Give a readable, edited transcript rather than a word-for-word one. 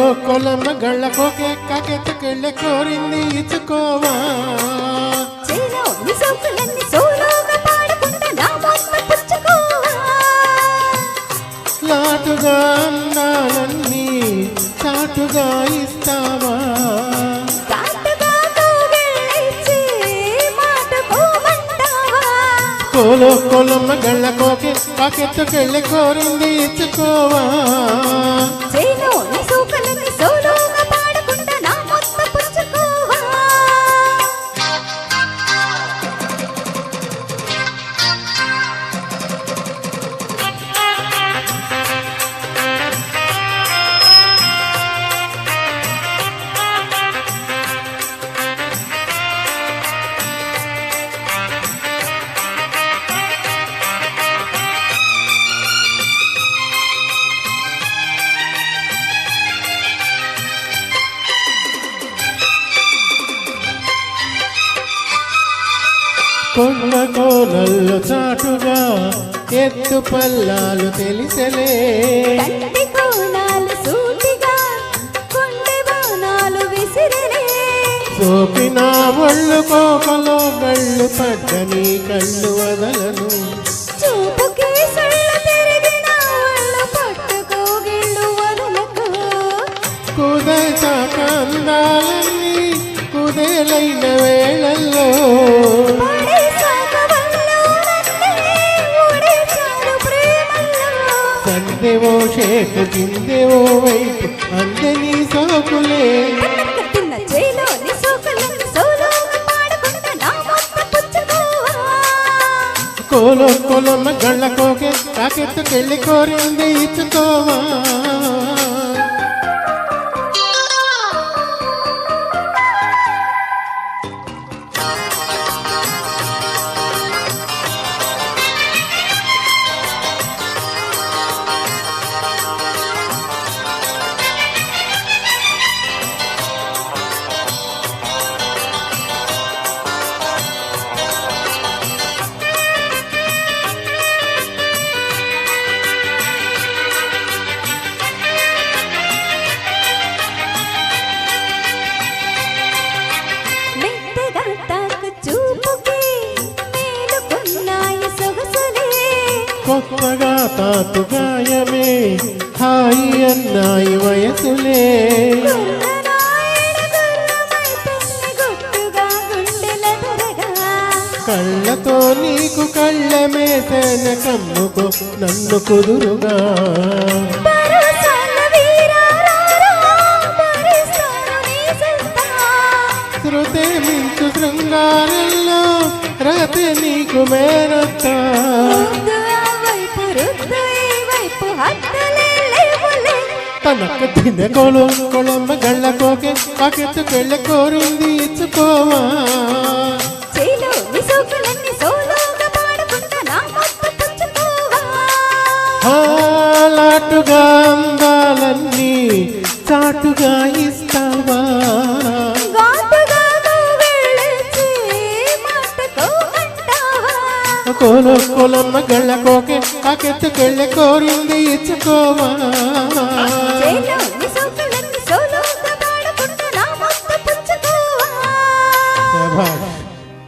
కోలో కొలమ్మ గళ్ళ కోకే కాకెత్తుకెళ్ళే కోరింది ఇచ్చుకోవా చేలో నీ సోకులన్నీ సోలోగా పాడుకుంటా నా మొత్త పుచ్చుకోవా లాటుగా అందాలన్నీ చాటుగా ఇస్తావా కాటుగా కౌగిలించి మాటుకోమంటావా కోలో కొలమ్మ గళ్ళ కోకే కాకెత్తుకెళ్ళే కోరింది ఇచ్చుకోవా చేలో నీ సోకులన్నీ సోలోగా పాడుకుంటా నా మొత్త పుచ్చుకోవా కొండ కోనల్లో చాటుగా ఎత్తు పల్లాలు తెలిసలే కంటి కోణాలు సూటిగా కొండె బాణాలు విసిరలే సోపిన ఒళ్ళు కోకలో గళ్ళు పడ్డ నీ కళ్ళు వదలను చూపుకి సొళ్ళు తిరిగిన వాళ్ళు పట్టుకోగిళ్ళు వదలకు కుదచాక అందాలన్నీ కుదేలైన వేళల్లో పడేశాక వల్లోనన్నీ ఊడేశారు ప్రేమల్లో సందెవో షేకు కిందెవో వైపు అందని సోకులే కట్టున్న చేలో నీ సోకులన్నీ సోలోగా పాడుకుంటా నా మొత్త పుచ్చుకోవా కోలో కొలమ్మ గళ్ళ కోకే కాకెత్తుకెళ్ళి కోరింది ఇచ్చుకోవా మెత్తగా తాకు చూపుకి మేలుకున్నాయి సొగసులే కొత్తగా తాతు గాయమే హాయి అన్నాయి వయసులే గుర్రనాయన గుర్రమైతుంది గుట్టుగా గుండెల ధరగా కళ్ళతో నీకు కళ్ళమేసన కమ్ముకో నన్ను కుదురుగా పరుసల వీరారారా పరిస్తాను నీ సత్తా శృతే మించు శృంగారంలో రతే నీకు మేనత్తా రుద్దు ఆ వైపు రుద్దు ఈ వైపు హద్దులే లేవులే తనక తిన కోలో కొళమ్మ గళ్ళ కోకే కాకెత్తుకెళ్ళ కోరింది ఇచ్చుకోవా చేలో నీ సోకులన్నీ సోలోగా పాడుకుంటా నా మొత్త పుచ్చుకోవా లాటుగా అందాలన్నీ చాటుగా ఇస్తావా ఘాటుగా కౌగిలించి మాటుకోమంటావా కోలో కొలమ్మ గళ్ళ కోకే కాకెత్తుకెళ్ళ కోరింది ఇచ్చుకోవా